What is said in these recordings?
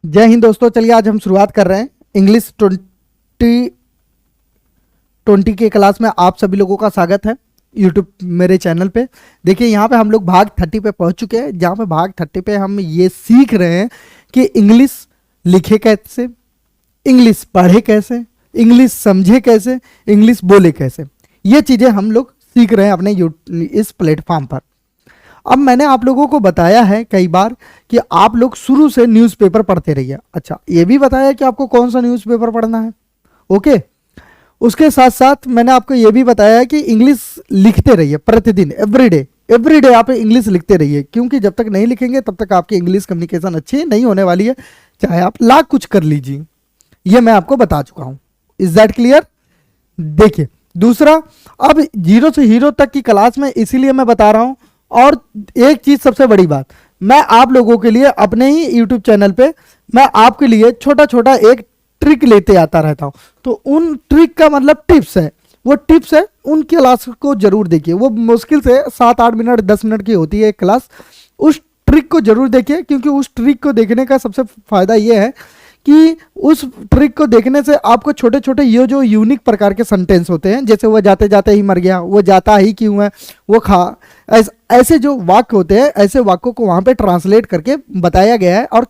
जय हिंद दोस्तों। चलिए आज हम शुरुआत कर रहे हैं इंग्लिश 2020 के क्लास में। आप सभी लोगों का स्वागत है यूट्यूब मेरे चैनल पे। देखिए यहाँ पे हम लोग भाग 30 पे पहुंच चुके हैं, जहाँ पे भाग 30 पे हम ये सीख रहे हैं कि इंग्लिश लिखे कैसे, इंग्लिश पढ़े कैसे, इंग्लिश समझे कैसे, इंग्लिश बोले कैसे। ये चीज़ें हम लोग सीख रहे हैं अपने इस प्लेटफॉर्म पर। अब मैंने आप लोगों को बताया है कई बार कि आप लोग शुरू से न्यूज़पेपर पढ़ते रहिए। अच्छा, ये भी बताया कि आपको कौन सा न्यूज़पेपर पढ़ना है। ओके, उसके साथ साथ मैंने आपको ये भी बताया है कि इंग्लिश लिखते रहिए प्रतिदिन, एवरीडे आप इंग्लिश लिखते रहिए, क्योंकि जब तक नहीं लिखेंगे तब तक आपकी इंग्लिश कम्युनिकेशन अच्छी नहीं होने वाली है, चाहे आप लाख कुछ कर लीजिए। ये मैं आपको बता चुका हूं। Is that clear? देखिए दूसरा, अब जीरो से हीरो तक की क्लास में इसीलिए मैं बता रहा हूं। और एक चीज सबसे बड़ी बात, मैं आप लोगों के लिए अपने ही यूट्यूब चैनल पे मैं आपके लिए छोटा छोटा एक ट्रिक लेते आता रहता हूं। तो उन ट्रिक का मतलब टिप्स है, वो टिप्स है, उन क्लास को जरूर देखिए। वो मुश्किल से 7-8 मिनट 10 मिनट की होती है एक क्लास। उस ट्रिक को जरूर देखिए, क्योंकि उस ट्रिक को देखने का सबसे फायदा ये है कि उस ट्रिक को देखने से आपको छोटे छोटे ये जो यूनिक प्रकार के सेंटेंस होते हैं, जैसे वो जाते जाते ही मर गया, वो जाता ही क्यों है, वो खा, ऐसे जो वाक्य होते हैं, ऐसे वाक्यों को वहाँ पे ट्रांसलेट करके बताया गया है। और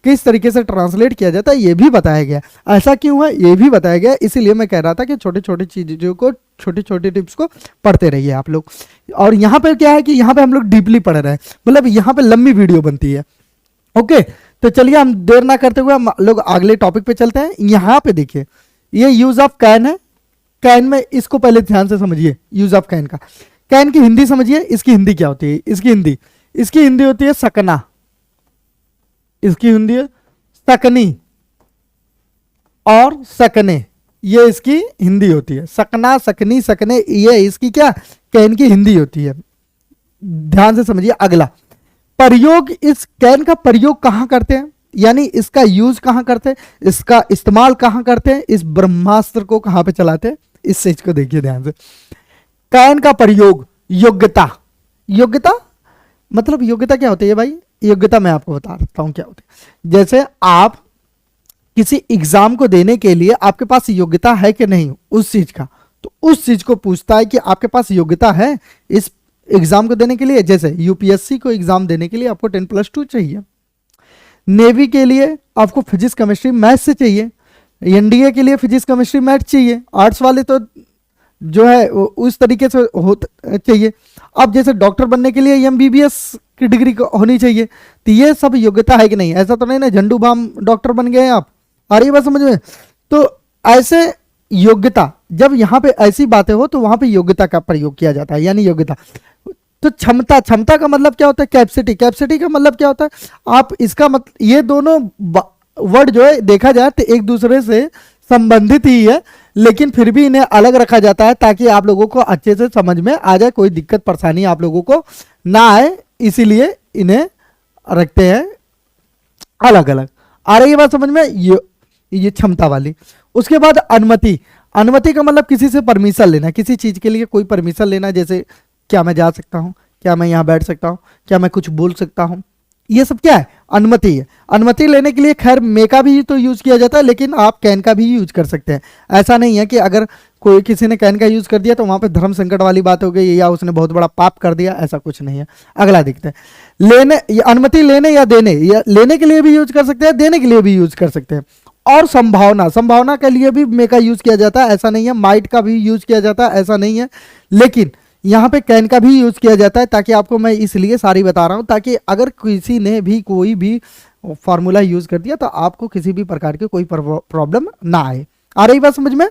किस तरीके से ट्रांसलेट किया जाता है ये भी बताया गया है, ऐसा क्यों है ये भी बताया गया है। इसीलिए मैं कह रहा था कि छोटी छोटी चीज़ों को, छोटी छोटी टिप्स को पढ़ते रहिए आप लोग। और यहाँ पे क्या है कि यहाँ पे हम लोग डीपली पढ़ रहे हैं, मतलब यहाँ पे लंबी वीडियो बनती है। ओके, तो चलिए हम देर ना करते हुए हम लोग अगले टॉपिक पे चलते हैं। यहाँ पे देखिए ये यूज ऑफ कैन है। कैन में इसको पहले ध्यान से समझिए, यूज ऑफ कैन का। कैन की हिंदी समझिए, इसकी हिंदी क्या होती है? इसकी हिंदी होती है सकना, इसकी हिंदी है सकनी और सकने, ये इसकी हिंदी होती है। सकना, सकनी, सकने, ये इसकी क्या कैन की हिंदी होती है। ध्यान से समझिए। अगला प्रयोग, इस कैन का प्रयोग कहां करते हैं, यानी इसका यूज कहां करते हैं, इसका इस्तेमाल कहां करते हैं, इस ब्रह्मास्त्र को कहां पे चलाते हैं, इस चीज को देखिए ध्यान से। कैन का प्रयोग, योग्यता। योग्यता मतलब योग्यता क्या होती है भाई? योग्यता मैं आपको बता देता हूं क्या होती है। जैसे आप किसी एग्जाम को देने के लिए आपके पास योग्यता है कि नहीं उस चीज का, तो उस चीज को पूछता है कि आपके पास योग्यता है इस एग्जाम को देने के लिए। जैसे यूपीएससी को एग्जाम देने के लिए आपको 10+2 चाहिए, नेवी के लिए आपको फिजिक्स केमिस्ट्री मैथ्स से चाहिए, एनडीए के लिए फिजिक्स केमिस्ट्री मैथ चाहिए, आर्ट्स वाले तो जो है उस तरीके से चाहिए। अब जैसे डॉक्टर बनने के लिए एमबीबीएस की डिग्री होनी चाहिए। तो ये सब योग्यता है कि नहीं? ऐसा तो नहीं ना झंडू बाम डॉक्टर बन गए आप, आ रही है बात समझ में? तो ऐसे योग्यता, जब यहाँ पे ऐसी बातें हो तो वहां पे योग्यता का प्रयोग किया जाता है, यानी योग्यता। तो क्षमता, क्षमता का मतलब क्या होता है? कैपेसिटी, कैपेसिटी का मतलब क्या होता है? आप इसका मतलब, ये दोनों वर्ड जो है देखा जाए तो एक दूसरे से संबंधित ही है, लेकिन फिर भी इन्हें अलग रखा जाता है ताकि आप लोगों को अच्छे से समझ में आ जाए, कोई दिक्कत परेशानी आप लोगों को ना आए, इसीलिए इन्हें रखते हैं अलग अलग। आ रही है बात समझ में? ये क्षमता वाली। उसके बाद अनुमति। अनुमति का मतलब किसी से परमिशन लेना, किसी चीज के लिए कोई परमिशन लेना। जैसे क्या मैं जा सकता हूं, क्या मैं यहां बैठ सकता हूं, क्या मैं कुछ बोल सकता हूं, ये सब क्या है? अनुमति है। अनुमति लेने के लिए खैर मे का भी तो यूज किया जाता है, लेकिन आप कैन का भी यूज कर सकते हैं। ऐसा नहीं है कि अगर कोई किसी ने कैन का यूज कर दिया तो वहां पे धर्म संकट वाली बात हो गई या उसने बहुत बड़ा पाप कर दिया, ऐसा कुछ नहीं है। अगला देखते हैं। लेने, अनुमति लेने या देने, या लेने के लिए भी यूज कर सकते हैं, देने के लिए भी यूज कर सकते हैं। और संभावना, संभावना के लिए भी मे का यूज किया जाता है, ऐसा नहीं है। माइट का भी यूज किया जाता है, ऐसा नहीं है। लेकिन यहाँ पे कैन का भी यूज किया जाता है, ताकि आपको मैं इसलिए सारी बता रहा हूं ताकि अगर किसी ने भी कोई भी फॉर्मूला यूज कर दिया तो आपको किसी भी प्रकार की कोई प्रॉब्लम ना आए। आ रही बात समझ में?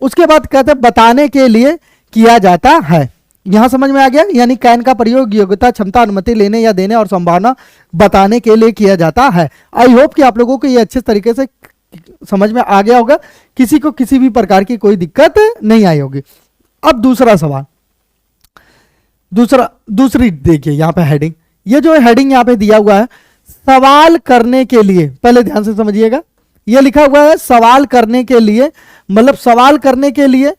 उसके बाद कहते हैं बताने के लिए किया जाता है। यहां समझ में आ गया? यानी कैन का प्रयोग योग्यता, क्षमता, अनुमति लेने या देने और संभावना बताने के लिए किया जाता है। आई होप कि आप लोगों को ये अच्छे तरीके से समझ में आ गया होगा, किसी को किसी भी प्रकार की कोई दिक्कत नहीं आई होगी। अब दूसरा सवाल, दूसरी देखिए यहाँ पे हेडिंग, ये जो हेडिंग यहाँ पे दिया हुआ है सवाल करने के लिए, पहले ध्यान से समझिएगा। ये लिखा हुआ है सवाल करने के लिए, मतलब सवाल करने के लिए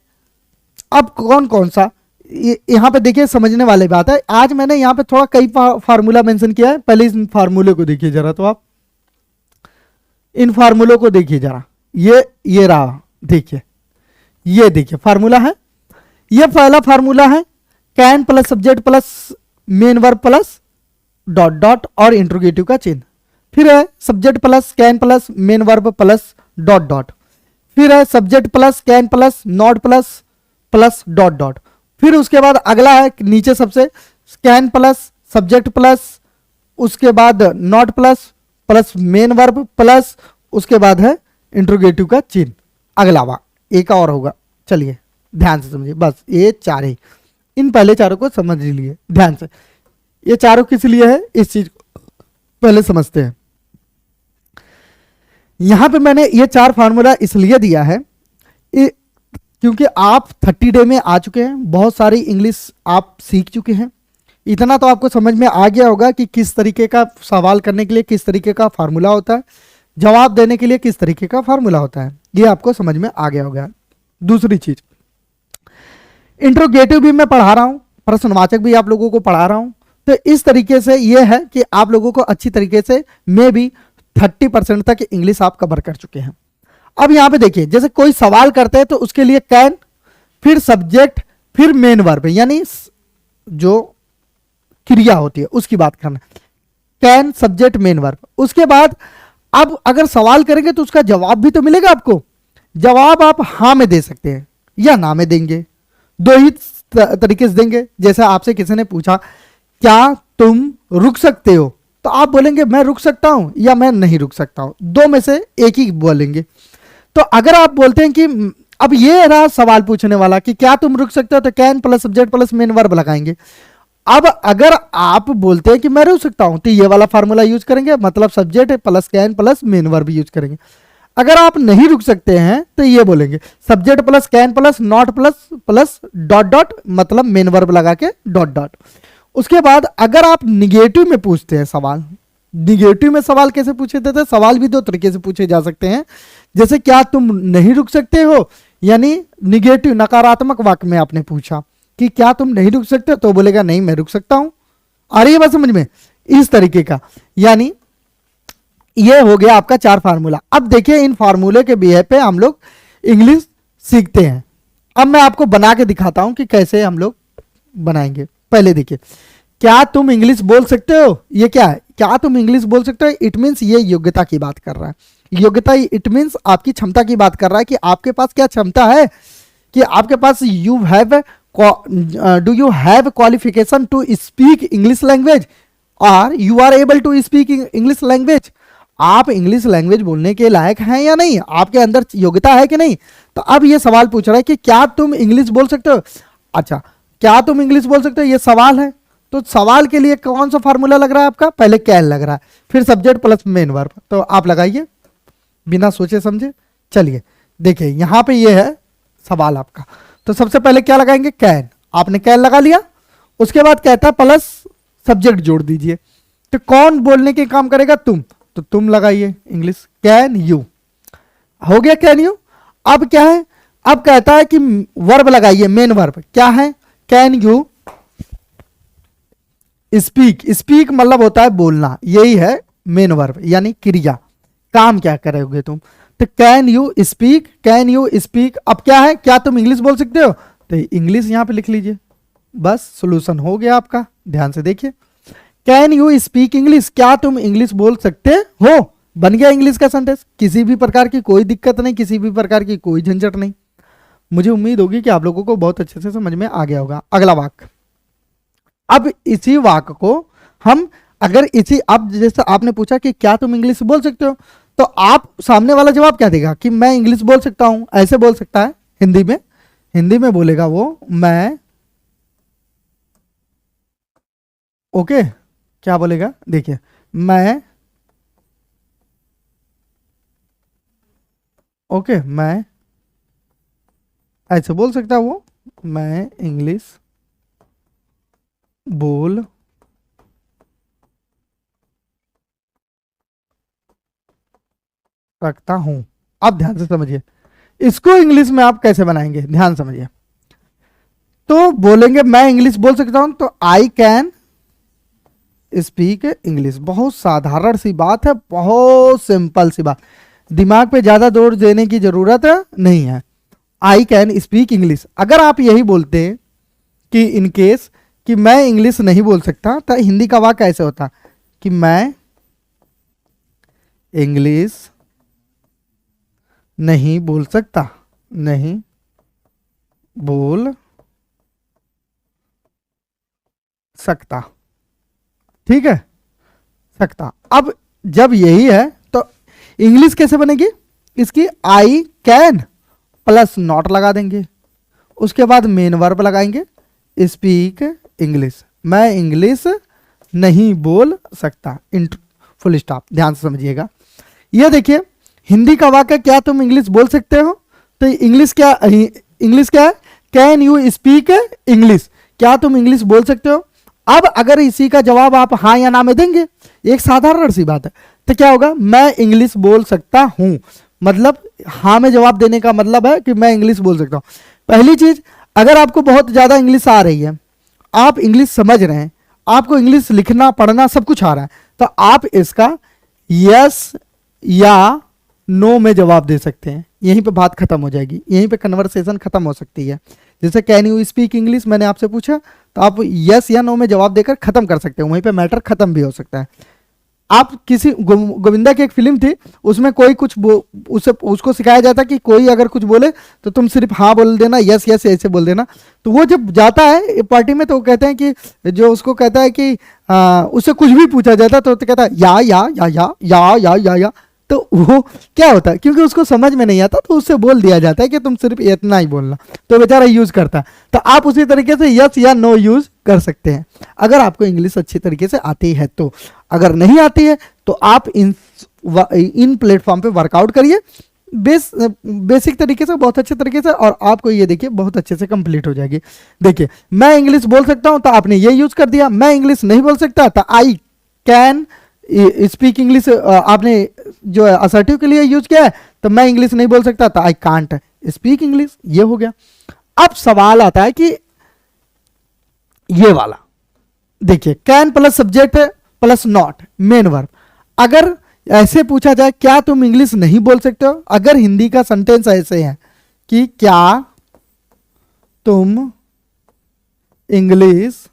अब कौन कौन सा, यहाँ पे देखिए समझने वाली बात है। आज मैंने यहाँ पे थोड़ा कई फार्मूला मेंशन किया है, पहले इस फार्मूले को देखिए जरा। तो आप इन फार्मूलों को देखिए जरा, ये रहा, देखिए, ये देखिए फार्मूला है, ये पहला फार्मूला है can plus subject plus main verb plus dot dot और इंट्रोगेटिव का चिन्ह, फिर है subject plus can plus main verb plus dot dot, फिर है subject plus can plus not plus plus dot dot, फिर उसके बाद अगला है नीचे सबसे कैन प्लस सब्जेक्ट प्लस उसके बाद not plus plus main verb plus उसके बाद है इंट्रोगेटिव का चिन्ह। अगला वाक्य एक और होगा, चलिए ध्यान से समझिए, बस ये चार ही, इन पहले चारों को समझ लीजिए ध्यान से। ये चारों किस लिए है इस चीज को पहले समझते हैं। यहां पे मैंने ये चार फार्मूला इसलिए दिया है क्योंकि आप 30 डे में आ चुके हैं, बहुत सारी इंग्लिश आप सीख चुके हैं, इतना तो आपको समझ में आ गया होगा कि किस तरीके का सवाल करने के लिए किस तरीके का फार्मूला होता है, जवाब देने के लिए किस तरीके का फार्मूला होता है, ये आपको समझ में आ गया होगा। दूसरी चीज, इंट्रोगेटिव भी मैं पढ़ा रहा हूं, प्रश्नवाचक भी आप लोगों को पढ़ा रहा हूं, तो इस तरीके से यह है कि आप लोगों को अच्छी तरीके से मे भी 30% तक इंग्लिश आप कवर कर चुके हैं। अब यहां पे देखिए, जैसे कोई सवाल करते हैं तो उसके लिए कैन, फिर सब्जेक्ट, फिर मेन वर्ब, यानी जो क्रिया होती है उसकी बात करना, कैन सब्जेक्ट मेन वर्ब। उसके बाद अब अगर सवाल करेंगे तो उसका जवाब भी तो मिलेगा आपको, जवाब आप हाँ में दे सकते हैं या ना में देंगे, दो ही तरीके से देंगे। जैसे आपसे किसी ने पूछा क्या तुम रुक सकते हो, तो आप बोलेंगे मैं रुक सकता हूं या मैं नहीं रुक सकता हूं, दो में से एक ही बोलेंगे। तो अगर आप बोलते हैं कि अब ये रहा सवाल पूछने वाला कि क्या तुम रुक सकते हो, तो can plus subject plus main verb लगाएंगे। अब अगर आप बोलते हैं कि मैं रुक सकता हूं, तो ये वाला फार्मूला यूज करेंगे, मतलब subject plus can plus main verb use करेंगे। अगर आप नहीं रुक सकते हैं तो ये बोलेंगे subject plus can plus not plus plus dot dot, मतलब मेन वर्ब लगा के डॉट डॉट। उसके बाद अगर आप निगेटिव में पूछते हैं सवाल, निगेटिव में सवाल कैसे पूछे जाते हैं, सवाल भी दो तरीके से पूछे जा सकते हैं। जैसे क्या तुम नहीं रुक सकते हो, यानी निगेटिव नकारात्मक वाक्य में आपने पूछा कि क्या तुम नहीं रुक सकते, तो बोलेगा नहीं मैं रुक सकता हूं। आ रही है बात समझ में, इस तरीके का, यानी ये हो गया आपका चार फार्मूला। अब देखिए इन फार्मूले के बिहेव पे हम लोग इंग्लिश सीखते हैं। अब मैं आपको बना के दिखाता हूं कि कैसे हम लोग बनाएंगे। पहले देखिए, क्या तुम इंग्लिश बोल सकते हो, ये क्या है, क्या तुम इंग्लिश बोल सकते हो, इट मीन्स ये योग्यता की बात कर रहा है। योग्यता इट मीन्स आपकी क्षमता की बात कर रहा है कि आपके पास क्या क्षमता है, कि आपके पास you have, do you have qualification to speak English language और you are able to speak English language. आप इंग्लिश लैंग्वेज बोलने के लायक हैं या नहीं, आपके अंदर योग्यता है कि नहीं। तो अब ये सवाल पूछ रहा है कि क्या तुम इंग्लिश बोल सकते हो। अच्छा, क्या तुम इंग्लिश बोल सकते हो, ये सवाल है, तो सवाल के लिए कौन सा फार्मूला लग रहा है आपका, पहले कैन लग रहा है, फिर सब्जेक्ट प्लस मेन वर्ब, तो आप लगाइए बिना सोचे समझे। चलिए देखिए यहां पे ये है सवाल आपका, तो सबसे पहले क्या लगाएंगे, कैन। आपने कैन लगा लिया, उसके बाद कहता है प्लस सब्जेक्ट जोड़ दीजिए, तो कौन बोलने के काम करेगा, तुम, तो तुम लगाइए इंग्लिश, कैन यू, हो गया कैन यू। अब क्या है, अब कहता है कि वर्ब लगाइए, मेन वर्ब क्या है, कैन यू स्पीक। स्पीक मतलब होता है बोलना, यही है मेन वर्ब यानी क्रिया, काम क्या करोगे तुम, तो can you speak, can you speak. अब क्या है, क्या तुम इंग्लिश बोल सकते हो, तो इंग्लिश यहां पे लिख लीजिए, बस सॉल्यूशन हो गया आपका। ध्यान से देखिए, कैन यू स्पीक इंग्लिश, क्या तुम इंग्लिश बोल सकते हो, बन गया इंग्लिश का सेंटेंस। किसी भी प्रकार की कोई दिक्कत नहीं, किसी भी प्रकार की कोई झंझट नहीं। मुझे उम्मीद होगी कि आप लोगों को बहुत अच्छे से समझ में आ गया होगा। अगला वाक्य, अब इसी वाक्य को हम अगर इसी, अब जैसे आपने पूछा कि क्या तुम इंग्लिश बोल सकते हो, तो आप सामने वाला जवाब क्या देगा कि मैं इंग्लिश बोल सकता हूं, ऐसे बोल सकता है हिंदी में, हिंदी में बोलेगा वो मैं, ओके क्या बोलेगा, देखिए मैं, ओके मैं, ऐसे बोल सकता है वो, मैं इंग्लिश बोल सकता हूं। अब ध्यान से समझिए, इसको इंग्लिश में आप कैसे बनाएंगे, ध्यान समझिए। तो बोलेंगे मैं इंग्लिश बोल सकता हूं, तो आई कैन स्पीक इंग्लिश। बहुत साधारण सी बात है, बहुत सिंपल सी बात, दिमाग पे ज्यादा जोर देने की जरूरत नहीं है। I can speak English. अगर आप यही बोलते हैं कि इन केस कि मैं इंग्लिश नहीं बोल सकता, तो हिंदी का वाक्य ऐसे होता कि मैं इंग्लिश नहीं बोल सकता, नहीं बोल सकता, ठीक है, सकता। अब जब यही है तो इंग्लिश कैसे बनेगी, इसकी आई कैन प्लस नॉट लगा देंगे, उसके बाद मेन वर्ब लगाएंगे, स्पीक इंग्लिश, मैं इंग्लिश नहीं बोल सकता, फुल स्टॉप। ध्यान से समझिएगा। ये देखिए हिंदी का वाक्य क्या तुम इंग्लिश बोल सकते हो, तो इंग्लिश क्या है, कैन यू स्पीक इंग्लिश, क्या तुम इंग्लिश बोल सकते हो। अब अगर इसी का जवाब आप हाँ या ना में देंगे, एक साधारण सी बात है, तो क्या होगा, मैं इंग्लिश बोल सकता हूं, मतलब हाँ में जवाब देने का मतलब है कि मैं इंग्लिश बोल सकता हूं। पहली चीज, अगर आपको बहुत ज्यादा इंग्लिश आ रही है, आप इंग्लिश समझ रहे हैं, आपको इंग्लिश लिखना पढ़ना सब कुछ आ रहा है, तो आप इसका यस या नो में जवाब दे सकते हैं। यहीं पे बात खत्म हो जाएगी, यहीं पे कन्वर्सेशन खत्म हो सकती है। जैसे कैन यू स्पीक इंग्लिश मैंने आपसे पूछा, तो आप यस या नो में जवाब देकर खत्म कर सकते हैं, वहीं पे मैटर खत्म भी हो सकता है। आप किसी गोविंदा की एक फिल्म थी, उसमें कोई कुछ उसको सिखाया जाता कि कोई अगर कुछ बोले तो तुम सिर्फ हाँ बोल देना, यस यस ऐसे बोल देना। तो वो जब जाता है पार्टी में, तो वो कहते हैं कि जो उसको कहता है कि उससे कुछ भी पूछा जाता तो कहता है या या या या या या या या। तो वो क्या होता है, क्योंकि उसको समझ में नहीं आता तो उससे बोल दिया जाता है कि तुम सिर्फ इतना ही बोलना, तो बेचारा यूज करता है। तो आप उसी तरीके से यस या नो यूज कर सकते हैं, अगर आपको इंग्लिश अच्छी तरीके से आती है तो। अगर नहीं आती है तो आप इन प्लेटफॉर्म पे वर्कआउट करिए बेसिक तरीके से, बहुत अच्छे तरीके से, और आपको ये देखिए बहुत अच्छे से कंप्लीट हो जाएगी। देखिए मैं इंग्लिश बोल सकता हूं, तो आपने ये यूज कर दिया। मैं इंग्लिश नहीं बोल सकता, तो आई कैन स्पीक इंग्लिश आपने जो है असर्टिव के लिए यूज किया है, तो मैं इंग्लिश नहीं बोल सकता, तो आई कांट स्पीक इंग्लिश, ये हो गया। अब सवाल आता है कि ये वाला देखिए, can plus subject plus not main verb. अगर ऐसे पूछा जाए क्या तुम इंग्लिश नहीं बोल सकते हो, अगर हिंदी का सेंटेंस ऐसे है कि क्या तुम इंग्लिश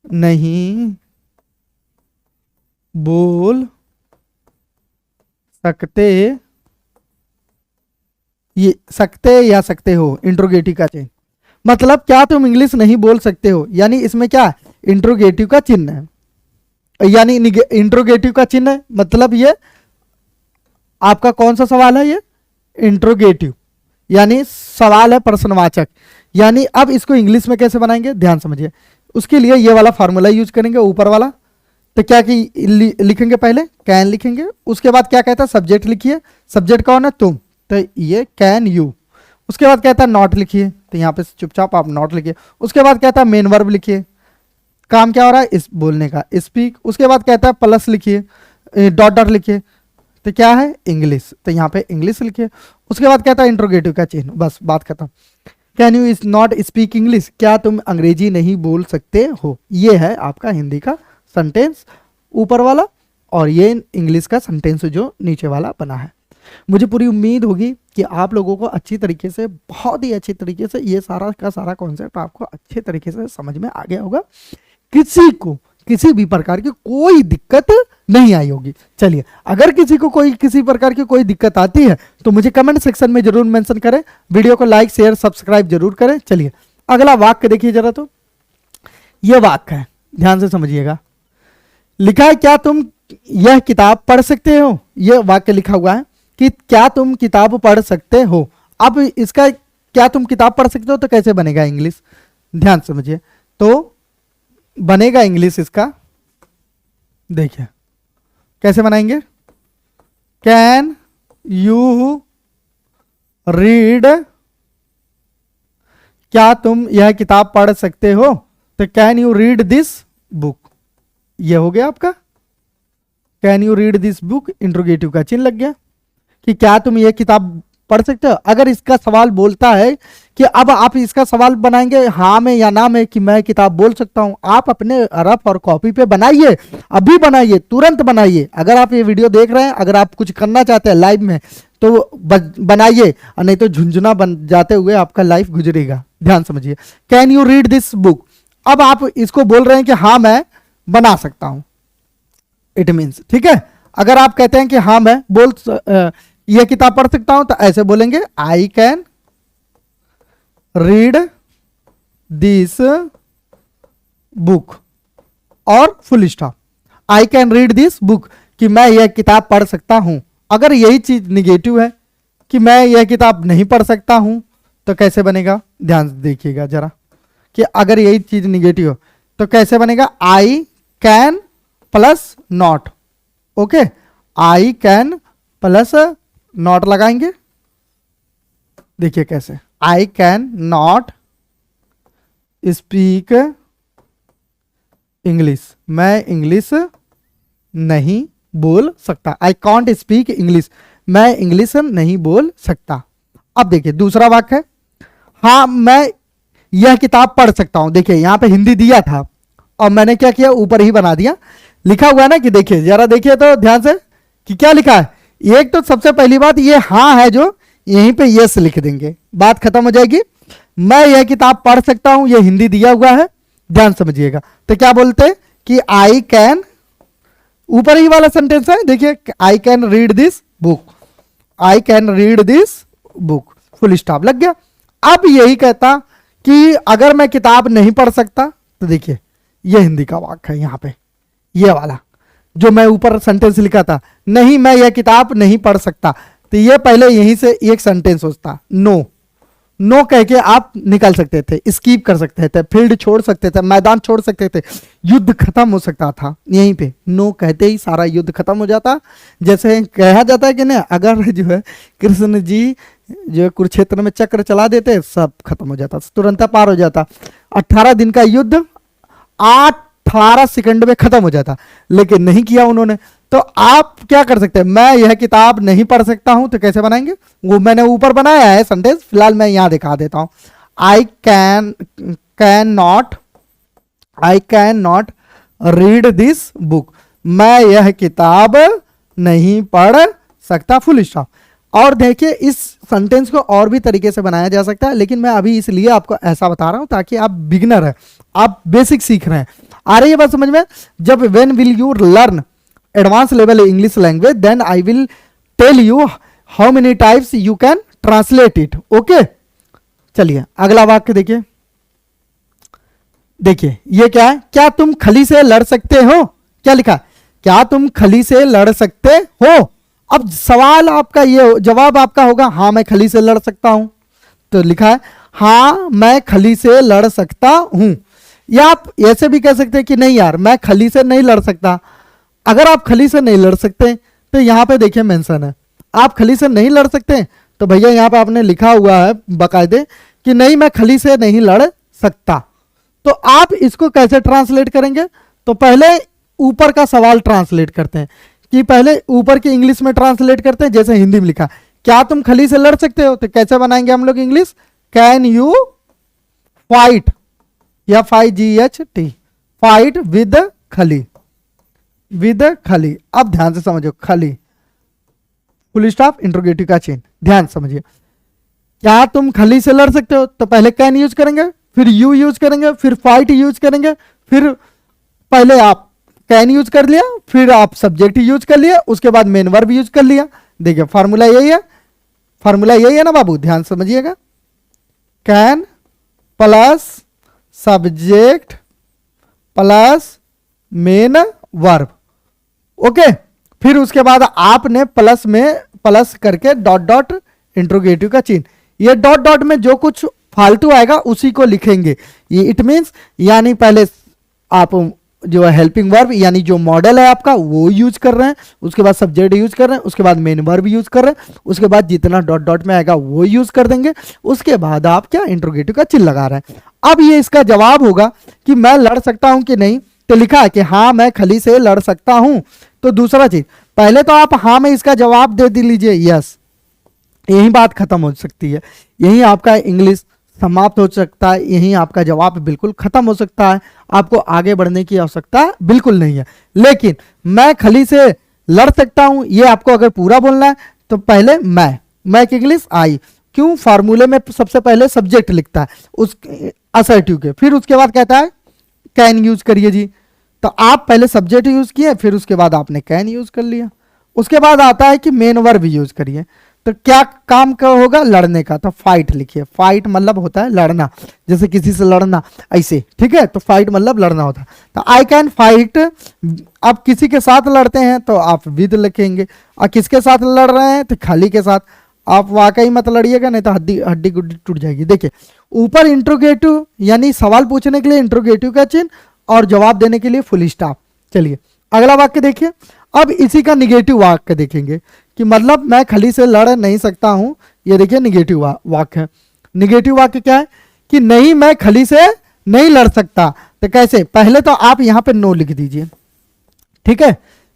नहीं बोल सकते, ये सकते या सकते हो इंट्रोगेटिव का चिन्ह, मतलब क्या तुम इंग्लिश नहीं बोल सकते हो, यानी इसमें क्या इंट्रोगेटिव का चिन्ह है, यानी इंट्रोगेटिव का चिन्ह है, मतलब ये आपका कौन सा सवाल है, ये इंट्रोगेटिव यानी सवाल है प्रश्नवाचक। यानी अब इसको इंग्लिश में कैसे बनाएंगे, ध्यान समझिए। उसके लिए ये वाला फॉर्मूला यूज करेंगे ऊपर वाला। तो क्या कि लिखेंगे, पहले कैन लिखेंगे, उसके बाद क्या कहता है सब्जेक्ट लिखिए, सब्जेक्ट कौन है तुम, तो ये कैन यू। उसके बाद कहता है नॉट लिखिए, तो यहाँ पे चुपचाप आप नॉट लिखिए। उसके बाद कहता है मेन वर्ब लिखिए, काम क्या हो रहा है इस बोलने का, स्पीक। उसके बाद कहता है प्लस लिखिए, डॉट डॉट लिखिए, तो क्या है इंग्लिश, तो यहाँ पे इंग्लिश लिखिए। उसके बाद कहता है इंट्रोगेटिव का चिन्ह, बस बात खत्म। Can you is not speak English, क्या तुम अंग्रेजी नहीं बोल सकते हो, ये है आपका हिंदी का सेंटेंस ऊपर वाला, और ये इंग्लिश का सेंटेंस जो नीचे वाला बना है। मुझे पूरी उम्मीद होगी कि आप लोगों को अच्छी तरीके से, बहुत ही अच्छी तरीके से ये सारा का सारा कॉन्सेप्ट आपको अच्छे तरीके से समझ में आ गया होगा, किसी को किसी भी प्रकार की कोई दिक्कत नहीं आई होगी। चलिए, अगर किसी को किसी प्रकार की कोई दिक्कत आती है तो मुझे कमेंट सेक्शन में जरूर मेंशन करें, वीडियो को लाइक शेयर सब्सक्राइब जरूर करें। चलिए अगला वाक्य देखिए जरा, तो यह वाक्य है, ध्यान से समझिएगा। लिखा है क्या तुम यह किताब पढ़ सकते हो, यह वाक्य लिखा हुआ है कि क्या तुम किताब पढ़ सकते हो। अब इसका क्या तुम किताब पढ़ सकते हो तो कैसे बनेगा इंग्लिश, ध्यान समझिए। तो बनेगा इंग्लिश इसका, देखिए कैसे बनाएंगे, कैन यू रीड, क्या तुम यह किताब पढ़ सकते हो, तो can you read this book, ये हो गया आपका can you read this book, interrogative का चिन्ह लग गया कि क्या तुम यह किताब पढ़ सकते हो। अगर इसका सवाल बोलता है कि अब आप इसका सवाल बनाएंगे हाँ में या ना में कि मैं किताब बोल सकता हूं, आप अपने रफ और कॉपी पे बनाइए, अभी बनाइए, तुरंत बनाइए। अगर आप ये वीडियो देख रहे हैं, अगर आप कुछ करना चाहते हैं लाइव में तो बनाइए, और नहीं तो झुंझुना बन जाते हुए आपका लाइफ गुजरेगा। ध्यान समझिए, can you read this book. अब आप इसको बोल रहे हैं कि हाँ मैं बना सकता हूं, इट मीन्स, ठीक है। अगर आप कहते हैं कि हाँ मैं यह किताब पढ़ सकता हूं, तो ऐसे बोलेंगे I can read this book, और full stop. I can read this book, कि मैं यह किताब पढ़ सकता हूं। अगर यही चीज निगेटिव है कि मैं यह किताब नहीं पढ़ सकता हूं, तो कैसे बनेगा, ध्यान से देखिएगा जरा, कि अगर यही चीज निगेटिव हो तो कैसे बनेगा, I can plus not. Okay, I can plus not लगाएंगे, देखिए कैसे, I can not speak English, मैं इंग्लिश नहीं बोल सकता। आई कॉन्ट स्पीक इंग्लिश, मैं इंग्लिश नहीं बोल सकता। अब देखिए दूसरा वाक्य है, हाँ मैं यह किताब पढ़ सकता हूं। देखिए यहां पे हिंदी दिया था और मैंने क्या किया, ऊपर ही बना दिया, लिखा हुआ है ना, कि देखिए जरा देखिए तो ध्यान से कि क्या लिखा है। एक तो सबसे पहली बात ये हाँ है, जो यहीं पे यस लिख देंगे, बात खत्म हो जाएगी। मैं यह किताब पढ़ सकता हूं, यह हिंदी दिया हुआ है, ध्यान समझिएगा। तो क्या बोलते हैं कि आई कैन, ऊपर ही वाला सेंटेंस है, देखिए आई can read this book, I can read this book, full stop लग गया। अब यही कहता कि अगर मैं किताब नहीं पढ़ सकता, तो देखिए ये हिंदी का वाक्य है यहां पे, ये वाला जो मैं ऊपर सेंटेंस लिखा था, नहीं मैं यह किताब नहीं पढ़ सकता, तो ये पहले यहीं से एक सेंटेंस होता, नो, नो कह के आप निकल सकते थे, स्कीप कर सकते थे, फील्ड छोड़ सकते थे, मैदान छोड़ सकते थे, युद्ध खत्म हो सकता था। यहीं पे नो कहते ही सारा युद्ध खत्म हो जाता। जैसे कहा जाता है कि नहीं, अगर जो है कृष्ण जी जो कुरुक्षेत्र में चक्र चला देते, सब खत्म हो जाता, तुरंत पार हो जाता। 18 दिन का युद्ध 18 सेकंड में खत्म हो जाता, लेकिन नहीं किया उन्होंने। तो आप क्या कर सकते हैं, मैं यह किताब नहीं पढ़ सकता हूं, तो कैसे बनाएंगे, वो मैंने ऊपर बनाया है सेंटेंस, फिलहाल मैं यहां दिखा देता हूं। I can not read this book, मैं यह किताब नहीं पढ़ सकता, फुल स्टॉप। और देखिए इस सेंटेंस को और भी तरीके से बनाया जा सकता है, लेकिन मैं अभी इसलिए आपको ऐसा बता रहा हूं ताकि आप बिगिनर है, आप बेसिक सीख रहे हैं। आ रही है बात समझ में। जब when will you learn advance level English language, then I will tell you how many types you can translate it. Okay, चलिए अगला वाक्य देखिए। देखिए ये क्या है, क्या तुम खली से लड़ सकते हो, क्या लिखा, क्या तुम खली से लड़ सकते हो। अब सवाल आपका ये, जवाब आपका होगा हाँ मैं खली से लड़ सकता हूं, तो लिखा है हाँ मैं खली से लड़ सकता हूं। या आप ऐसे भी कह सकते हैं कि नहीं यार मैं खली से नहीं लड़ सकता। अगर आप खली से नहीं लड़ सकते तो यहां पे देखिए मेंशन है, आप खली से नहीं लड़ सकते, तो भैया यहां पे आपने लिखा हुआ है बकायदे कि नहीं मैं खली से नहीं लड़ सकता। तो आप इसको कैसे ट्रांसलेट करेंगे, तो पहले ऊपर का सवाल ट्रांसलेट करते हैं, कि पहले ऊपर की इंग्लिश में ट्रांसलेट करते हैं, जैसे हिंदी में लिखा क्या तुम खली से लड़ सकते हो, तो कैसे बनाएंगे हम लोग इंग्लिश, कैन यू फाइट, या FIGHT, फाइट विद खली, विद खली। अब ध्यान से समझो, खली फुल स्टॉप इंट्रोगेटिव का चिन्ह, ध्यान समझिए। क्या तुम खली से लड़ सकते हो, तो पहले कैन यूज करेंगे, फिर यू यूज करेंगे, फिर फाइट यूज करेंगे, फिर पहले आप कैन यूज कर लिया, फिर आप सब्जेक्ट यूज कर लिया, उसके बाद मेन वर्ब यूज कर लिया। देखिए फार्मूला यही है, फार्मूला यही है ना बाबू, ध्यान समझिएगा। Can plus subject plus main verb, okay. फिर उसके बाद आपने प्लस में प्लस करके डॉट डॉट इंट्रोगेटिव का चिन्ह, ये डॉट डॉट में जो कुछ फालतू आएगा उसी को लिखेंगे। ये इट मींस यानी पहले आप जो है हेल्पिंग वर्ब यानी जो मॉडल है आपका वो यूज कर रहे हैं, उसके बाद सब्जेक्ट यूज कर रहे हैं, उसके बाद मेन वर्ब यूज कर रहे हैं, उसके बाद जितना डॉट डॉट में आएगा वो यूज कर देंगे, उसके बाद आप क्या इंट्रोगेटिव का चिन्ह लगा रहे हैं। अब ये इसका जवाब होगा कि मैं लड़ सकता हूं कि नहीं, तो लिखा है कि हाँ मैं खली से लड़ सकता हूं। तो दूसरा चीज, पहले तो आप हाँ में इसका जवाब दे लीजिए यस, यही बात खत्म हो सकती है, यही आपका इंग्लिश समाप्त हो सकता है, यही आपका जवाब बिल्कुल खत्म हो सकता है। आपको आगे बढ़ने की आवश्यकता बिल्कुल नहीं है। लेकिन मैं खली से लड़ सकता हूं, ये आपको अगर पूरा बोलना है तो पहले मैं की इंग्लिश आई, क्यों, फार्मूले में सबसे पहले सब्जेक्ट लिखता है उस असर्टिव के, फिर उसके बाद कहता है कैन यूज करिए जी। तो आप पहले सब्जेक्ट यूज किए, फिर उसके बाद आपने कैन यूज कर लिया। उसके बाद आता है कि मेन वर्ब यूज करिए। तो क्या काम का होगा, लड़ने का, तो फाइट लिखिए। फाइट मतलब होता है लड़ना, जैसे किसी से लड़ना ऐसे, ठीक है। तो फाइट मतलब लड़ना होता है। तो आई कैन फाइट, आप किसी के साथ लड़ते हैं तो आप विद लिखेंगे, और किसके साथ लड़ रहे हैं तो खाली के साथ। आप वाकई मत लड़िएगा, नहीं तो हड्डी हड्डी गुड्डी टूट जाएगी। देखिए ऊपर इंट्रोगेटिव यानी सवाल पूछने के लिए इंट्रोगेटिव का चिन्ह और जवाब देने के लिए फुल स्टॉप। चलिए अगला वाक्य देखिए। अब इसी का निगेटिव वाक्य देखेंगे कि मतलब मैं खली से लड़ नहीं सकता हूं। ये देखिए निगेटिव वाक्य है। निगेटिव वाक्य क्या है कि नहीं मैं खली से नहीं लड़ सकता। तो कैसे, पहले तो आप यहां पे नो लिख दीजिए, ठीक है।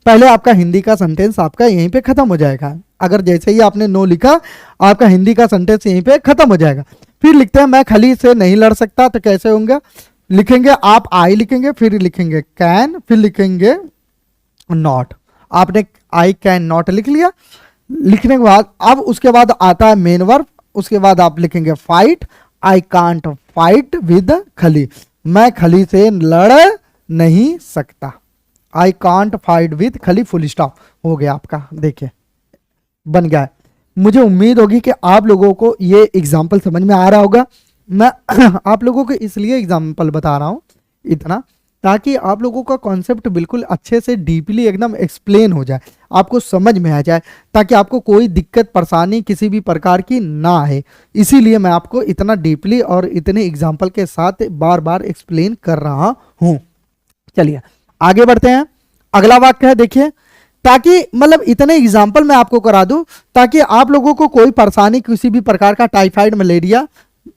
पहले आपका हिंदी का सेंटेंस आपका यहीं पे खत्म हो जाएगा। अगर जैसे ही आपने नो लिखा, आपका हिंदी का सेंटेंस यहीं पे खत्म हो जाएगा। फिर लिखते हैं मैं खली से नहीं लड़ सकता, तो कैसे होंगे, लिखेंगे आप आई लिखेंगे, फिर लिखेंगे कैन, फिर लिखेंगे नॉट। आपने आई कैन नॉट लिख लिया। लिखने के बाद अब उसके बाद आता है मेन वर्ब, उसके बाद आप लिखेंगे fight. I can't fight with खली, मैं खली से लड़ नहीं सकता। आई कांट फाइट विद खली, फुल स्टॉप हो गया आपका। देखिए बन गया है। मुझे उम्मीद होगी कि आप लोगों को ये एग्जाम्पल समझ में आ रहा होगा। मैं आप लोगों को इसलिए एग्जाम्पल बता रहा हूं इतना, ताकि आप लोगों का कॉन्सेप्ट बिल्कुल अच्छे से डीपली एकदम एक्सप्लेन हो जाए, आपको समझ में आ जाए, ताकि आपको कोई दिक्कत परेशानी किसी भी प्रकार की ना आए। इसीलिए मैं आपको इतना डीपली और इतने एग्जाम्पल के साथ बार बार एक्सप्लेन कर रहा हूं। चलिए आगे बढ़ते हैं। अगला वाक्य है देखिए, ताकि मतलब इतने एग्जाम्पल मैं आपको करा दूं ताकि आप लोगों को कोई परेशानी किसी भी प्रकार का टाइफाइड मलेरिया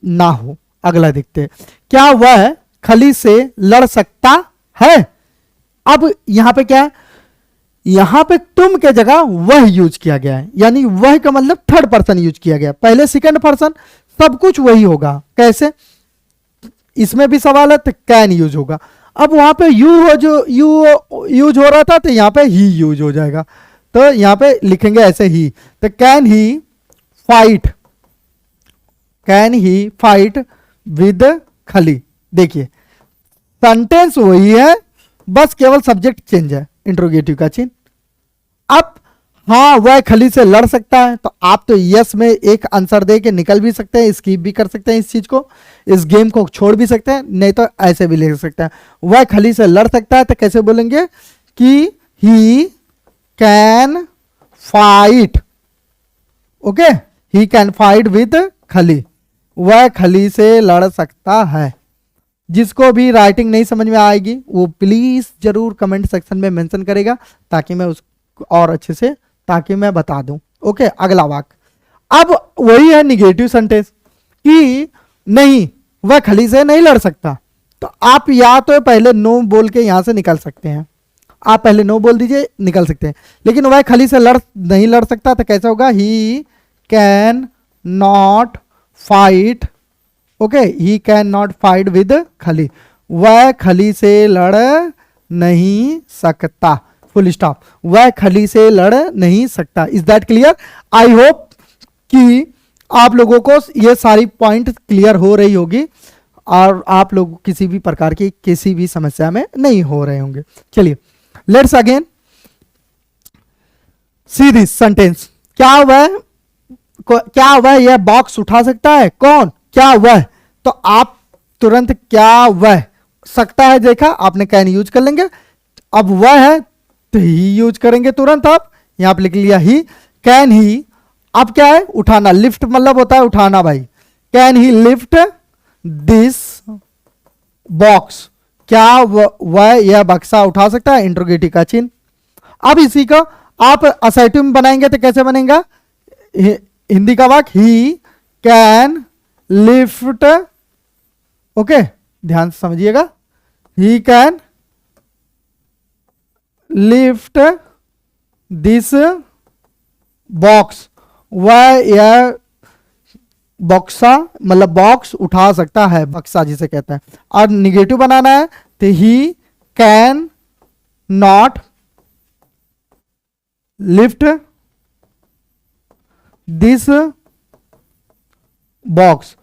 ना हो। अगला देखते हैं, क्या वह खली से लड़ सकता है। अब यहां पे क्या है, यहां पे तुम के जगह वह यूज किया गया है, यानी वह का मतलब थर्ड पर्सन यूज किया गया। पहले सेकंड पर्सन सब कुछ वही होगा। कैसे, इसमें भी सवाल है तो कैन यूज होगा। अब वहां पे यू हो, जो यू यूज हो रहा था तो यहां पे ही यूज हो जाएगा। तो यहां पे लिखेंगे ऐसे ही, तो can he fight, can he fight with खली। देखिए सेंटेंस वही है, बस केवल सब्जेक्ट चेंज है, इंट्रोगेटिव का चिन्ह। अब हाँ वह खली से लड़ सकता है, तो आप तो यस में एक आंसर दे के निकल भी सकते हैं, स्किप भी कर सकते हैं इस चीज को, इस गेम को छोड़ भी सकते हैं, नहीं तो ऐसे भी लिख सकते हैं वह खली से लड़ सकता है। तो कैसे बोलेंगे कि he can fight, okay, he can fight with खली, वह खली से लड़ सकता है। जिसको भी राइटिंग नहीं समझ में आएगी वो प्लीज जरूर कमेंट सेक्शन में मेंशन करेगा, ताकि मैं उसको और अच्छे से ताकि मैं बता दूं। ओके अगला वाक्य, अब वही है निगेटिव सेंटेंस कि नहीं वह खली से नहीं लड़ सकता। तो आप या तो पहले नो बोल के यहां से निकल सकते हैं, आप पहले नो बोल दीजिए निकल सकते हैं। लेकिन वह खली से नहीं लड़ सकता, तो कैसे होगा, he can not fight, okay, he can not fight with खली, वह खली से लड़ नहीं सकता, फुल स्टॉप, वह खली से लड़ नहीं सकता। Is that clear? I hope कि आप लोगों को ये सारी पॉइंट क्लियर हो रही होगी और आप लोग किसी भी प्रकार की किसी भी समस्या में नहीं हो रहे होंगे। चलिए let's again see this sentence, क्या वह यह बॉक्स उठा सकता है? कौन? क्या वह? तो आप तुरंत क्या वह सकता है देखा आपने, कैन यूज कर लेंगे। अब वह है तो ही यूज करेंगे तुरंत। आप यहां पर लिख लिया ही, कैन ही, अब क्या है, उठाना, लिफ्ट मतलब होता है उठाना भाई। Can he lift this box, क्या वह यह बक्सा उठा सकता है, इंट्रोगेटिव का चिन्ह। अब इसी को आप असर्टिव में बनाएंगे तो कैसे बनेगा, हिंदी का वाक्य, ही कैन लिफ्ट, ओके ध्यान से समझिएगा, he can lift this box, वह यह बक्सा मतलब बॉक्स उठा सकता है, बक्सा जिसे कहते हैं। और निगेटिव बनाना है तो he can not lift this box.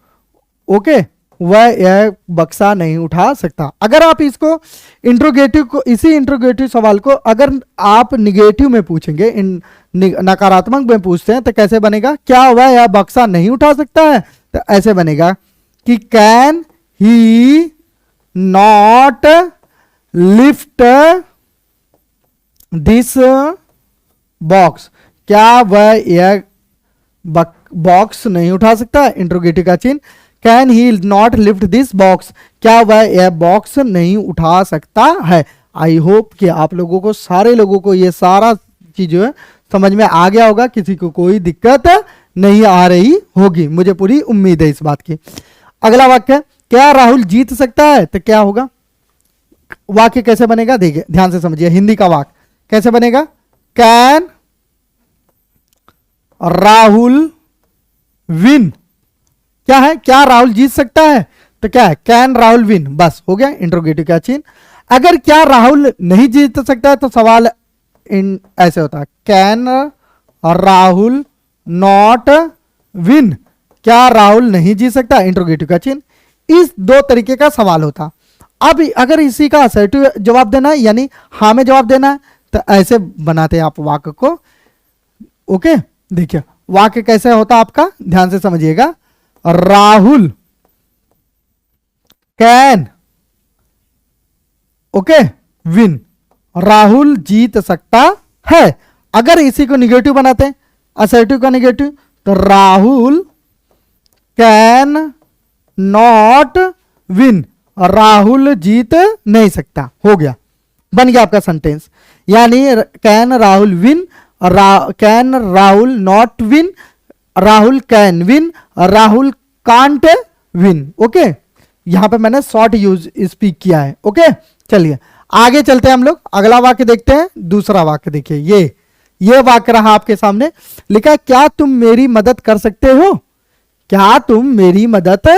Okay, वह यह बक्सा नहीं उठा सकता। अगर आप इसको इंट्रोगेटिव को, इसी इंट्रोगेटिव सवाल को अगर आप निगेटिव में पूछेंगे, नकारात्मक में पूछते हैं तो कैसे बनेगा? क्या वह यह बक्सा नहीं उठा सकता है? तो ऐसे बनेगा कि can he not lift this box. क्या वह यह बॉक्स नहीं उठा सकता? इंट्रोगेटिव का चिन्ह। Can he not lift this box, क्या वह यह बॉक्स नहीं उठा सकता है? आई होप कि आप लोगों को, सारे लोगों को ये सारा चीज जो है समझ में आ गया होगा, किसी को कोई दिक्कत नहीं आ रही होगी, मुझे पूरी उम्मीद है इस बात की। अगला वाक्य, क्या राहुल जीत सकता है? तो क्या होगा? वाक्य कैसे बनेगा देखिए, ध्यान से समझिए। हिंदी का वाक्य कैसे बनेगा? Can Rahul win. क्या है? क्या राहुल जीत सकता है? तो क्या है? कैन राहुल विन, बस हो गया इंट्रोगेटिव का चिन्ह। अगर क्या राहुल नहीं जीत सकता है तो सवाल ऐसे होता है, कैन राहुल नॉट विन। क्या राहुल नहीं जीत सकता? इंट्रोगेटिव का चिन्ह। इस दो तरीके का सवाल होता। अब अगर इसी का असर्टिव जवाब देना है, यानी हाँ में जवाब देना है, तो ऐसे बनाते हैं आप वाक्य को। ओके, देखिए वाक्य कैसे होता आपका, ध्यान से समझिएगा। Rahul can, okay, win, Rahul जीत सकता है। अगर इसी को निगेटिव बनाते हैं, असर्टिव का निगेटिव, तो Rahul can not win, Rahul जीत नहीं सकता। हो गया, बन गया आपका सेंटेंस। यानी can Rahul win, can Rahul not win, Rahul can win, Rahul can't win. Okay, यहां पे मैंने शॉर्ट यूज स्पीक किया है। ओके, चलिए आगे चलते हैं हम लोग, अगला वाक्य देखते हैं। दूसरा वाक्य देखिए, ये वाक्य रहा आपके सामने, लिखा क्या तुम मेरी मदद कर सकते हो? क्या तुम मेरी मदद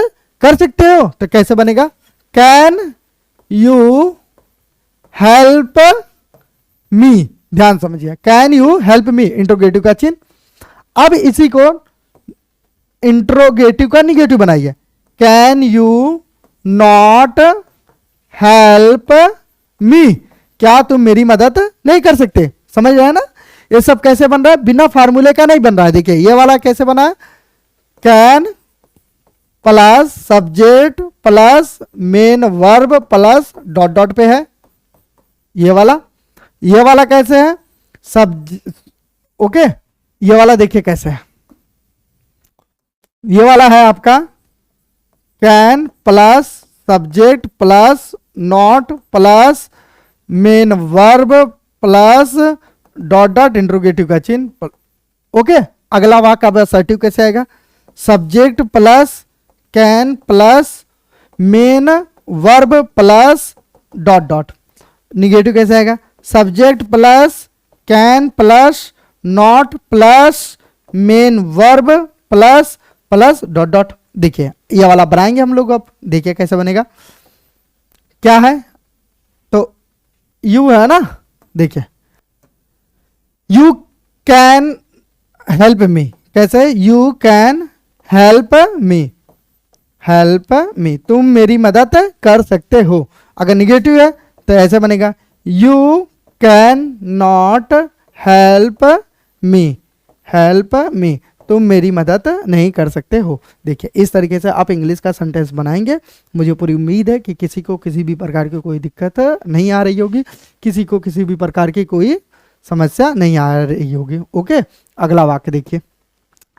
कर सकते हो? तो कैसे बनेगा? Can you help me. ध्यान समझिए, can you help me, interrogative का चिन्ह। अब इसी को इंट्रोगेटिव का निगेटिव बनाइए, can you not help me, क्या तुम मेरी मदद नहीं कर सकते? समझ रहे हैं ना? ये सब कैसे बन रहा है? बिना फार्मूले का नहीं बन रहा है। देखिए ये वाला कैसे बना है, can plus subject plus main verb plus dot dot पे है। ये वाला कैसे है? ओके, ये वाला देखिए कैसे है। ये वाला है आपका can plus subject plus not plus main verb plus dot dot interrogative का चिन्ह। ओके, अगला वाक्य अब असर्टिव कैसे आएगा? Subject plus can plus main verb plus dot dot. Negative कैसे आएगा? Subject plus can plus not plus main verb plus plus dot dot. देखिए ये वाला बनाएंगे हम लोग। अब देखिए कैसे बनेगा, क्या है? तो यू है ना, देखिए यू कैन हेल्प मी, कैसे? You can help me, help me, तुम मेरी मदद कर सकते हो। अगर निगेटिव है तो ऐसे बनेगा, you can not help me, help me, तुम मेरी मदद नहीं कर सकते हो। देखिए इस तरीके से आप इंग्लिश का सेंटेंस बनाएंगे। मुझे पूरी उम्मीद है कि किसी को किसी भी प्रकार की कोई दिक्कत नहीं आ रही होगी, किसी को किसी भी प्रकार की कोई समस्या नहीं आ रही होगी। ओके, अगला वाक्य देखिए।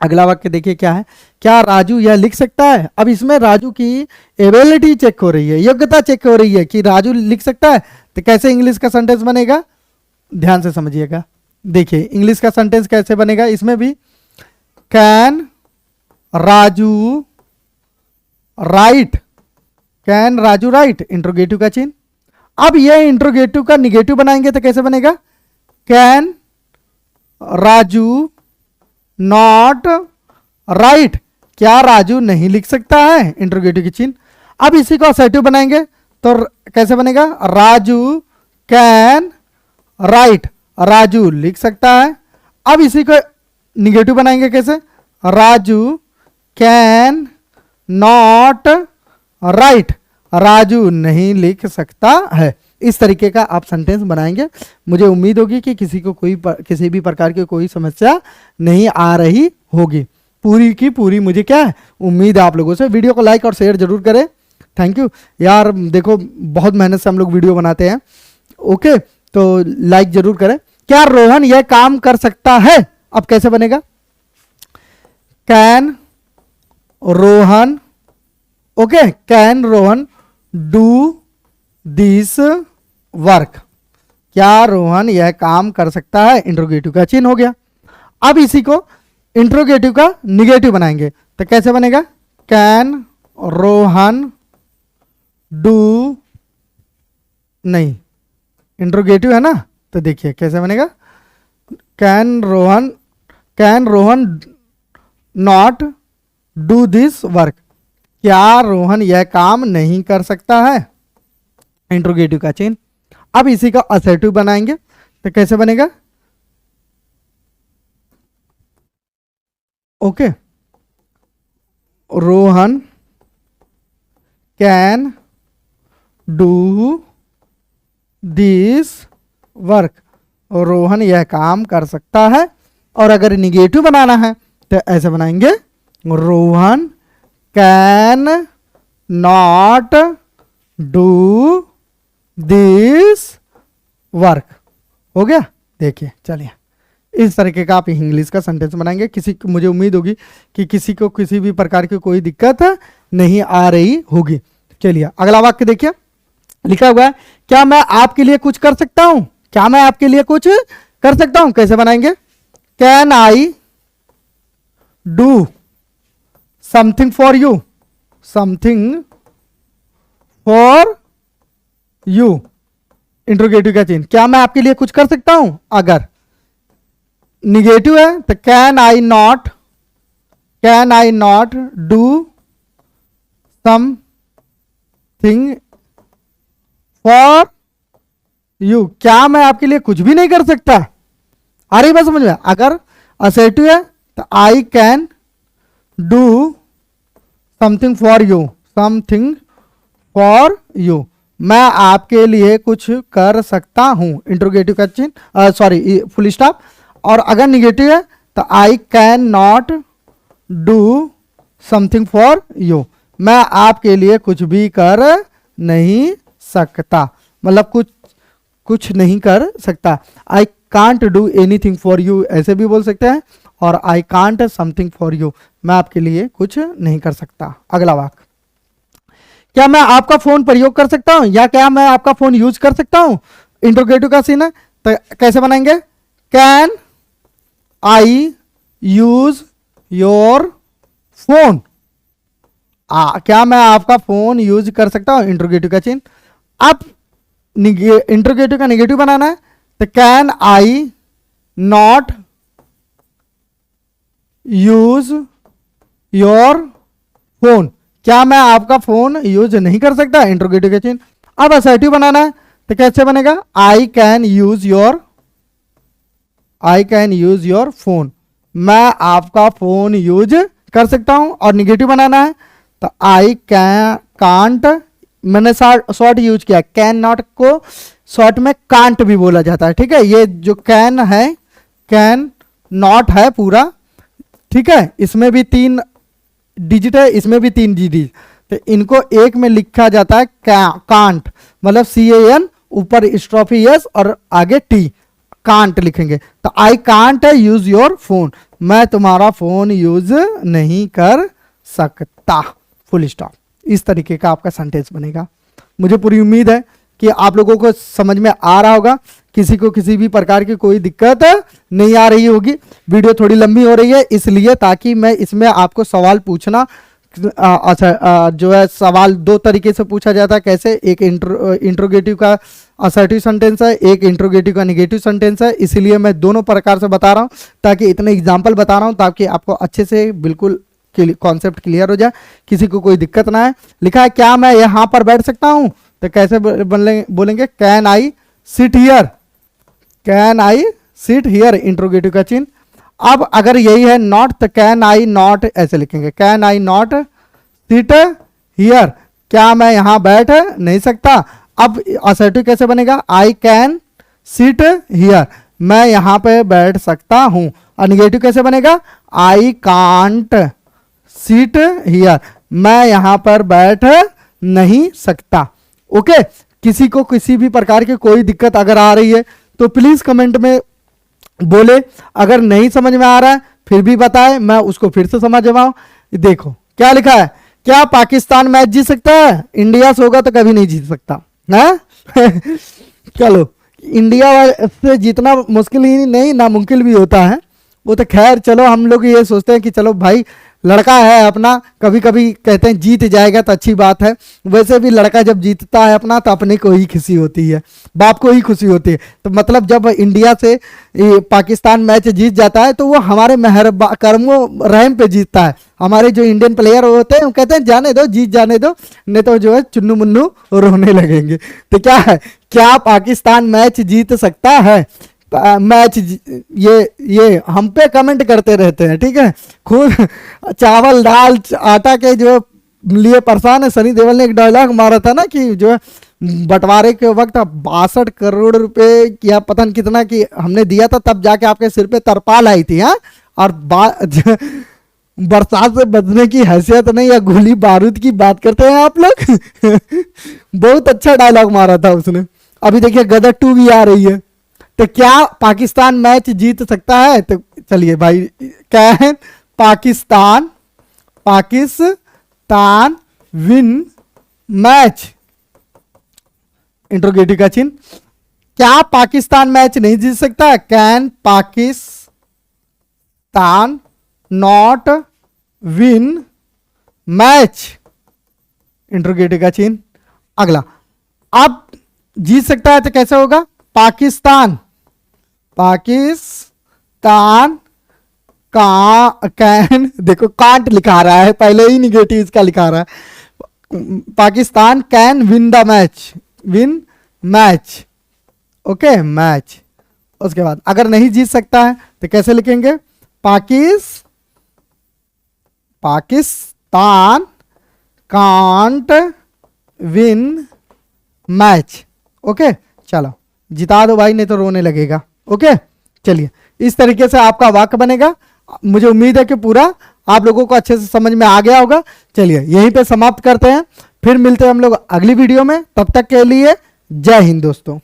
अगला वाक्य देखिए क्या है, क्या राजू यह लिख सकता है? अब इसमें राजू की एबिलिटी चेक हो रही है, योग्यता चेक हो रही है कि राजू लिख सकता है। तो कैसे इंग्लिश का सेंटेंस बनेगा, ध्यान से समझिएगा। देखिए इंग्लिश का सेंटेंस कैसे बनेगा, इसमें भी can Raju right, can Raju right, interrogative का चिन्ह। अब यह इंट्रोगेटिव का निगेटिव बनाएंगे तो कैसे बनेगा, कैन राजू नॉट राइट, क्या राजू नहीं लिख सकता है, इंट्रोगेटिव की चिन्ह। अब इसी को असर्टिव बनाएंगे तो कैसे बनेगा, राजू कैन राइट, राजू लिख सकता है। अब इसी को निगेटिव बनाएंगे कैसे, Raju can not right, Raju नहीं लिख सकता है। इस तरीके का आप सेंटेंस बनाएंगे। मुझे उम्मीद होगी कि किसी भी प्रकार की कोई समस्या नहीं आ रही होगी। पूरी की पूरी मुझे क्या है उम्मीद है आप लोगों से। वीडियो को लाइक और शेयर जरूर करें। थैंक यू यार, देखो बहुत मेहनत से हम लोग वीडियो बनाते हैं। ओके, तो लाइक जरूर करें। क्या रोहन यह काम कर सकता है, अब कैसे बनेगा, can Rohan, okay, can Rohan do this work, क्या रोहन यह काम कर सकता है, इंट्रोगेटिव का चिन्ह हो गया। अब इसी को इंट्रोगेटिव का निगेटिव बनाएंगे तो कैसे बनेगा, कैन रोहन डू, नहीं इंट्रोगेटिव है ना, तो देखिए कैसे बनेगा, can Rohan not do this work, क्या रोहन यह काम नहीं कर सकता है, इंट्रोगेटिव का चिन्ह। अब इसी का असर्टिव बनाएंगे तो कैसे बनेगा, okay, Rohan can do this work, Rohan यह काम कर सकता है। और अगर निगेटिव बनाना है तो ऐसे बनाएंगे, Rohan can not do this work, हो गया। देखिए चलिए इस तरीके का आप इंग्लिश का सेंटेंस बनाएंगे। मुझे उम्मीद होगी कि किसी को किसी भी प्रकार की कोई दिक्कत नहीं आ रही होगी। चलिए अगला वाक्य देखिए, लिखा हुआ है, क्या मैं आपके लिए कुछ कर सकता हूं, क्या मैं आपके लिए कुछ कर सकता हूं, कैसे बनाएंगे, can I do something for you, something for you, interrogative का चिन्ह, क्या मैं आपके लिए कुछ कर सकता हूं। अगर निगेटिव है तो can I not do something for you, क्या मैं आपके लिए कुछ भी नहीं कर सकता। आ रही बात समझ में। अगर असर्टिव है तो I can do something for you, something for you, मैं आपके लिए कुछ कर सकता हूं, इंट्रोगेटिव का चिन्ह, सॉरी फुल स्टॉप। और अगर निगेटिव है तो I can not do something for you, मैं आपके लिए कुछ भी कर नहीं सकता, मतलब कुछ नहीं कर सकता। I can't do anything for you ऐसे भी बोल सकते हैं, और I can't something for you, मैं आपके लिए कुछ नहीं कर सकता। अगला वाक्य, क्या मैं आपका फोन प्रयोग कर सकता हूं, या क्या मैं आपका फोन यूज कर सकता हूं, इंट्रोगेटिव का सीन है तो कैसे बनाएंगे, can I use your phone, क्या मैं आपका फोन यूज कर सकता हूं, इंट्रोगेटिव का चिन्ह। अब इंट्रोगेटिव का निगेटिव बनाना है तो can I not use your phone, क्या मैं आपका फोन यूज नहीं कर सकता, इंट्रोगेटिव का चिन्ह। अब असर्टिव बनाना है तो कैसे बनेगा, I can use your phone, मैं आपका फोन यूज कर सकता हूं। और निगेटिव बनाना है तो आई कांट, मैंने शॉर्ट यूज किया, कैन नॉट को शॉर्ट में कांट भी बोला जाता है, ठीक है। ये जो कैन है, कैन नॉट है पूरा, ठीक है, इसमें भी 3 डिजिट है, इसमें भी 3 डिजिट, तो इनको एक में लिखा जाता है कांट, मतलब CAN, ऊपर स्ट्रॉफी एस और आगे टी, कांट लिखेंगे। तो I can't use your phone, मैं तुम्हारा फोन यूज नहीं कर सकता, फुल स्टॉप। इस तरीके का आपका सेंटेंस बनेगा। मुझे पूरी उम्मीद है कि आप लोगों को समझ में आ रहा होगा, किसी को किसी भी प्रकार की कोई दिक्कत नहीं आ रही होगी। वीडियो थोड़ी लंबी हो रही है इसलिए, ताकि मैं इसमें आपको सवाल पूछना अच्छा जो है सवाल दो तरीके से पूछा जाता है। कैसे? एक इंट्रोगेटिव का असर्टिव सेंटेंस है, एक इंट्रोगेटिव का निगेटिव सेंटेंस है। इसीलिए मैं दोनों प्रकार से बता रहा हूँ, ताकि इतने एग्जाम्पल बता रहा हूँ ताकि आपको अच्छे से बिल्कुल कॉन्सेप्ट क्लियर हो जाए, किसी को कोई दिक्कत ना है। लिखा है क्या मैं यहाँ पर बैठ सकता हूँ, तो कैसे बोलेंगे? Can I sit here, can I sit here, interrogative का चिन्ह। अब अगर यही है नॉट, तो कैन आई नॉट ऐसे लिखेंगे, can I not sit here, क्या मैं यहां बैठ नहीं सकता। अब असर्टिव कैसे बनेगा? आई कैन सिट हियर, मैं यहां पे बैठ सकता हूं। और निगेटिव कैसे बनेगा? आई कांट सिट हियर, मैं यहां पर बैठ नहीं सकता। ओके, किसी को किसी भी प्रकार की कोई दिक्कत अगर आ रही है तो प्लीज कमेंट में बोले। अगर नहीं समझ में आ रहा है फिर भी बताए, मैं उसको फिर से समझवाऊं। देखो क्या लिखा है, क्या पाकिस्तान मैच जीत सकता है? इंडिया से होगा तो कभी नहीं जीत सकता है। चलो, इंडिया से जीतना मुश्किल ही नहीं, नामुमकिन भी होता है वो तो। खैर चलो, हम लोग ये सोचते हैं कि चलो भाई लड़का है अपना, कभी कभी कहते हैं जीत जाएगा तो अच्छी बात है। वैसे भी लड़का जब जीतता है अपना तो अपने को ही खुशी होती है, बाप को ही खुशी होती है। तो मतलब जब इंडिया से पाकिस्तान मैच जीत जाता है तो वो हमारे कर्मों रहम पे जीतता है। हमारे जो इंडियन प्लेयर होते हैं वो कहते हैं जाने दो, जीत जाने दो, नहीं तो जो है चुन्नू मुन्नू रोने लगेंगे। तो क्या है, क्या पाकिस्तान मैच जीत सकता है? मैच ये हम पे कमेंट करते रहते हैं, ठीक है। खुद चावल दाल आटा के जो लिए परेशान है। सनी देओल ने एक डायलॉग मारा था ना कि जो है बंटवारे के वक्त 62 करोड़ रुपए या पता नहीं कितना की हमने दिया था, तब जाके आपके सिर पे तरपाल आई थी। हाँ, और बरसात से बचने की हैसियत नहीं, या गोली बारूद की बात करते हैं आप लोग। बहुत अच्छा डायलॉग मारा था उसने। अभी देखिए गदर 2 भी आ रही है। तो क्या पाकिस्तान मैच जीत सकता है? तो चलिए भाई, क्या है? पाकिस्तान विन मैच, इंट्रोगेटिव का चिन्ह। क्या पाकिस्तान मैच नहीं जीत सकता? Can Pakistan not win match, interrogative का चिन्ह। अगला, अब जीत सकता है तो कैसे होगा? पाकिस्तान का कैन, देखो कांट लिखा रहा है, पहले ही निगेटिव इसका लिखा रहा है। Pakistan can win the match, win match, okay match. उसके बाद अगर नहीं जीत सकता है तो कैसे लिखेंगे? Pakistan can't win match. Okay, चलो जिता दो भाई, नहीं तो रोने लगेगा। ओके, चलिए इस तरीके से आपका वाक्य बनेगा। मुझे उम्मीद है कि पूरा आप लोगों को अच्छे से समझ में आ गया होगा। चलिए यहीं पे समाप्त करते हैं, फिर मिलते हैं हम लोग अगली वीडियो में। तब तक के लिए जय हिंद दोस्तों।